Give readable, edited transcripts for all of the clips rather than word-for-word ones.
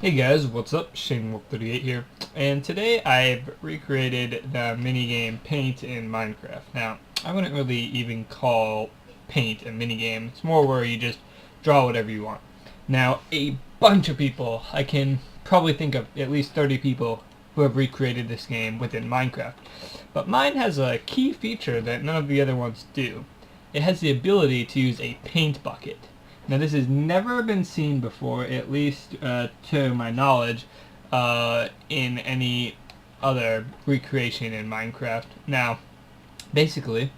Hey guys, what's up? ShaneWolf38 here, and today I've recreated the minigame Paint in Minecraft. Now, I wouldn't really even call Paint a minigame. It's more where you just draw whatever you want. Now, a bunch of people, I can probably think of at least 30 people who have recreated this game within Minecraft. But mine has a key feature that none of the other ones do. It has the ability to use a paint bucket. Now this has never been seen before, at least to my knowledge, in any other recreation in Minecraft. Now, basically,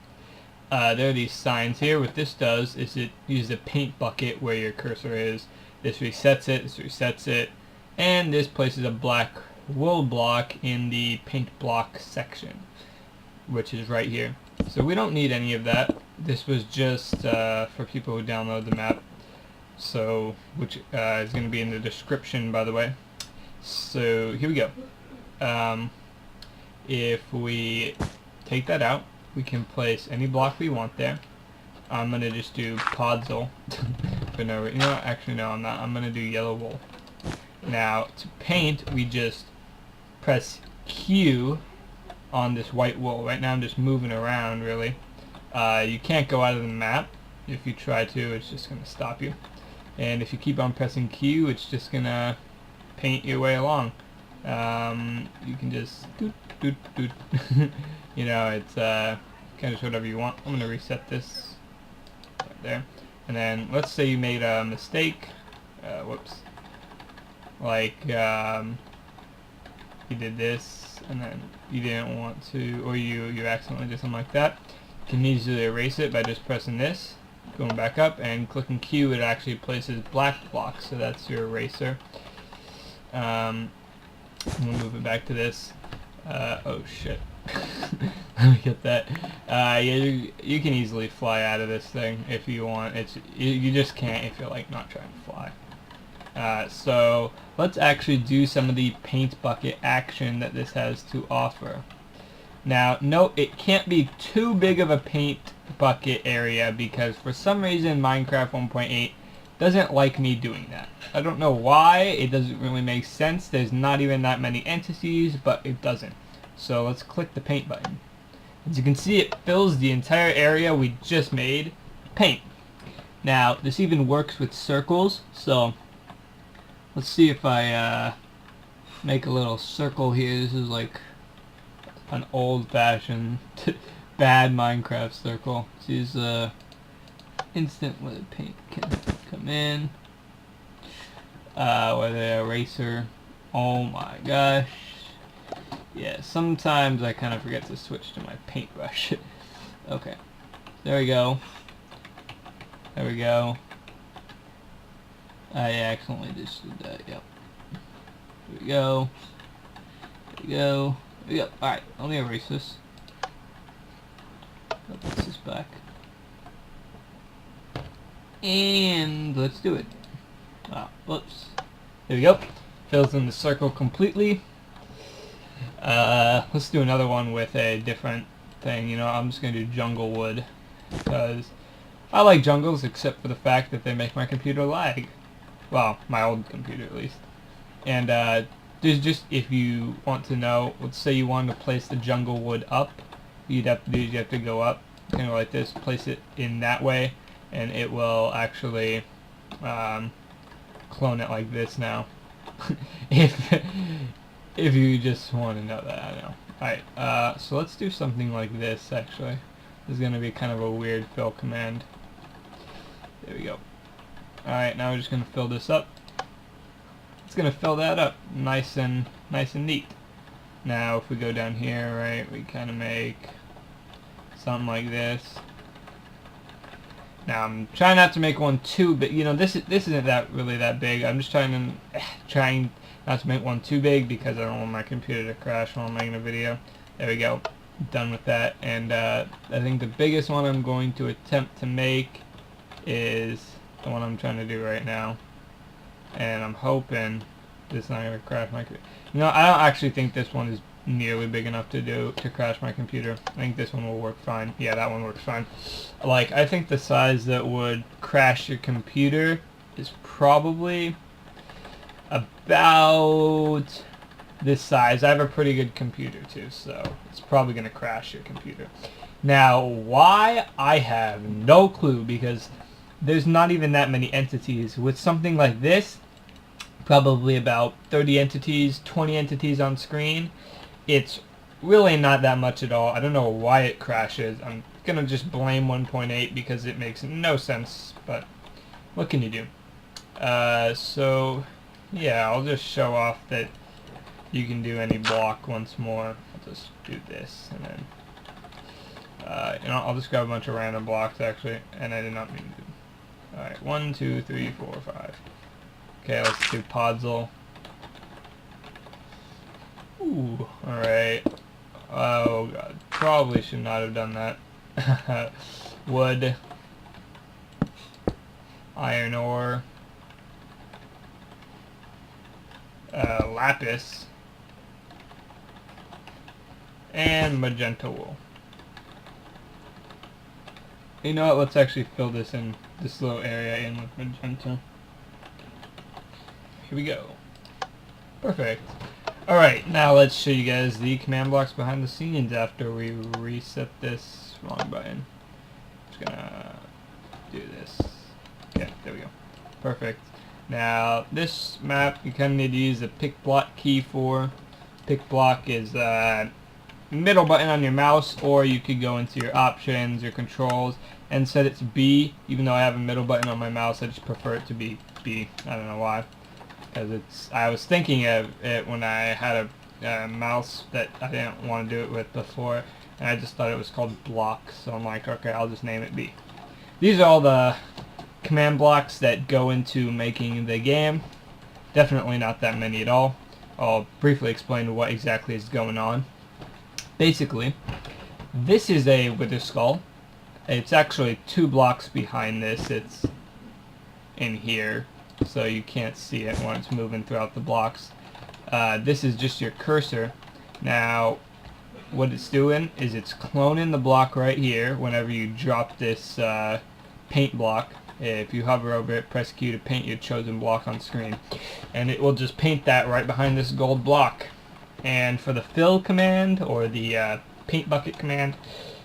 there are these signs here. What this does is it uses a paint bucket where your cursor is. This resets it, and this places a black wool block in the paint block section, which is right here. So we don't need any of that. This was just for people who download the map. So, which is going to be in the description, by the way. So, here we go. If we take that out, we can place any block we want there. I'm going to just do podzol. But no, you know what? Actually, no, I'm not. I'm going to do yellow wool. Now, to paint, we just press Q on this white wool. Right now, I'm just moving around, really. You can't go out of the map. If you try to, it's just going to stop you. And if you keep on pressing Q, it's just gonna paint your way along. You can just doot doot doot. You know, it's kind of whatever you want. I'm gonna reset this right there, and then let's say you made a mistake. Whoops. Like you did this, and then you didn't want to, or you accidentally did something like that. You can easily erase it by just pressing this. Going back up and clicking Q, it actually places black blocks, so that's your eraser. We'll move it back to this. Oh shit. Let me get that. Yeah, you can easily fly out of this thing if you want. You just can't if you're like not trying to fly. So let's actually do some of the paint bucket action that this has to offer. Now, note it can't be too big of a paint bucket area because for some reason Minecraft 1.8 doesn't like me doing that. I don't know why. It doesn't really make sense. There's not even that many entities, but it doesn't. So let's click the paint button. As you can see, it fills the entire area we just made paint. Now, this even works with circles, so let's see if I make a little circle here. This is like an old-fashioned bad Minecraft circle. Let's use instant where the paint can come in. Where the eraser. Oh my gosh. Yeah, sometimes I kind of forget to switch to my paintbrush. Okay. There we go. There we go. I accidentally just did that. Yep. There we go. There we go. Yep, alright, let me erase this. Put this back. And let's do it. Ah, whoops. There we go. Fills in the circle completely. Let's do another one with a different thing. You know, I'm just going to do jungle wood. Because I like jungles except for the fact that they make my computer lag. Well, my old computer at least. And, there's just, if you want to know, let's say you wanted to place the jungle wood up, you'd have to do is you have to go up, kind of like this, place it in that way, and it will actually clone it like this now. if you just want to know that, I know. Alright, so let's do something like this actually. This is going to be kind of a weird fill command. There we go. Alright, now we're just going to fill this up. It's gonna fill that up nice and neat. Now if we go down here, right, we kind of make something like this. Now I'm trying not to make one too big. You know, this isn't really that big. I'm just trying not to make one too big because I don't want my computer to crash while I'm making a video. There we go. Done with that. And I think the biggest one I'm going to attempt to make is the one I'm trying to do right now. And I'm hoping this is not going to crash my computer. You know, I don't actually think this one is nearly big enough to crash my computer. I think this one will work fine. Yeah, that one works fine. Like, I think the size that would crash your computer is probably about this size. I have a pretty good computer too, so it's probably going to crash your computer. Now, why? I have no clue, because there's not even that many entities. With something like this, probably about 30 entities, 20 entities on screen, it's really not that much at all. I don't know why it crashes. I'm going to just blame 1.8 because it makes no sense, but what can you do? So, yeah, I'll just show off that you can do any block once more. I'll just do this, and then, I'll just grab a bunch of random blocks, actually, and I did not mean to do. Alright, 1, 2, 3, 4, 5. Okay, let's do Podzol. Ooh, alright. Oh god, probably should not have done that. Wood. Iron ore. Lapis. And magenta wool. You know what, let's actually fill this little area in with magenta. Here we go. Perfect. Alright, now let's show you guys the command blocks behind the scenes after we reset this. Wrong button. Just gonna do this. Okay, there we go. Perfect. Now, this map you kind of need to use the pick block key for. Pick block is middle button on your mouse, or you could go into your options, your controls, and set it to B. Even though I have a middle button on my mouse, I just prefer it to be B. I don't know why. Because I was thinking of it when I had a mouse that I didn't want to do it with before, and I just thought it was called block, so I'm like, okay, I'll just name it B. These are all the command blocks that go into making the game. Definitely not that many at all. I'll briefly explain what exactly is going on. Basically, this is a wither skull. It's actually 2 blocks behind this. It's in here, so you can't see it when it's moving throughout the blocks. This is just your cursor. Now, what it's doing is it's cloning the block right here whenever you drop this paint block. If you hover over it, press Q to paint your chosen block on screen, and it will just paint that right behind this gold block. And for the fill command, or the paint bucket command,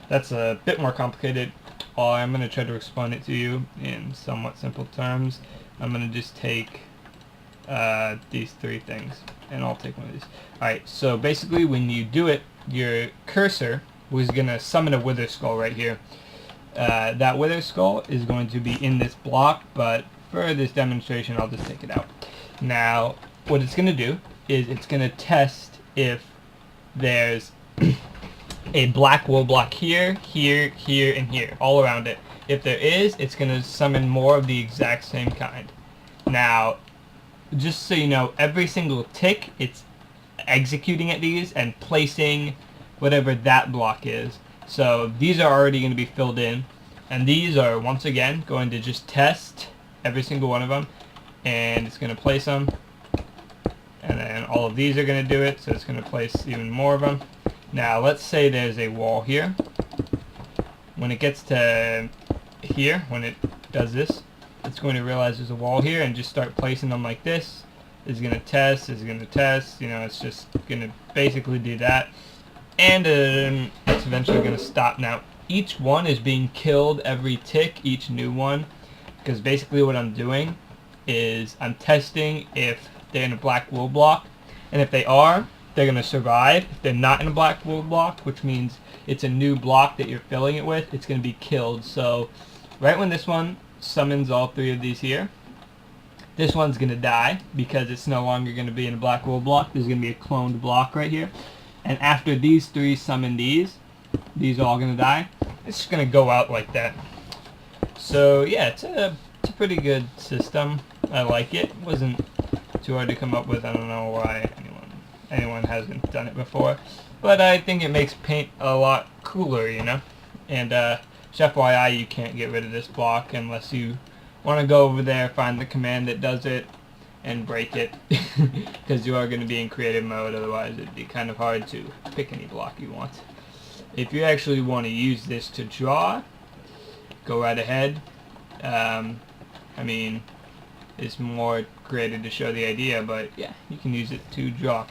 that's a bit more complicated. I'm going to try to explain it to you in somewhat simple terms. I'm going to just take these 3 things, and I'll take one of these. Alright, so basically when you do it, your cursor was going to summon a wither skull right here. That wither skull is going to be in this block, but for this demonstration I'll just take it out. Now, what it's going to do is it's going to test if there's a black wool block here, here, here, and here, all around it. If there is, it's going to summon more of the exact same kind. Now, just so you know, every single tick, it's executing at these and placing whatever that block is. So these are already going to be filled in, and these are once again going to just test every single one of them, and it's going to place them, and then all of these are going to do it, so it's going to place even more of them. Now let's say there's a wall here. When it gets to here, when it does this, it's going to realize there's a wall here and just start placing them like this. It's going to test, it's going to test, it's just going to basically do that. And it's eventually going to stop. Now, each one is being killed every tick, each new one, because basically what I'm doing is I'm testing if they're in a black wool block, and if they are, they're going to survive. If they're not in a black wool block, which means it's a new block that you're filling it with, it's going to be killed. So, right when this one summons all 3 of these here, this one's going to die, because it's no longer going to be in a black wool block. There's going to be a cloned block right here. And after these 3 summon these are all going to die. It's just going to go out like that. So yeah, it's a pretty good system. I like it. It wasn't too hard to come up with. I don't know why anyone hasn't done it before. But I think it makes paint a lot cooler, And just FYI, you can't get rid of this block unless you want to go over there, find the command that does it, and break it, because you are going to be in creative mode. Otherwise it'd be kind of hard to pick any block you want. If you actually want to use this to draw, go right ahead. I mean, is more created to show the idea, but yeah, you can use it to draw.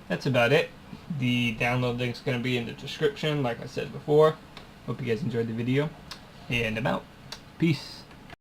That's about it. The download link's going to be in the description, like I said before. Hope you guys enjoyed the video, and I'm out. Peace.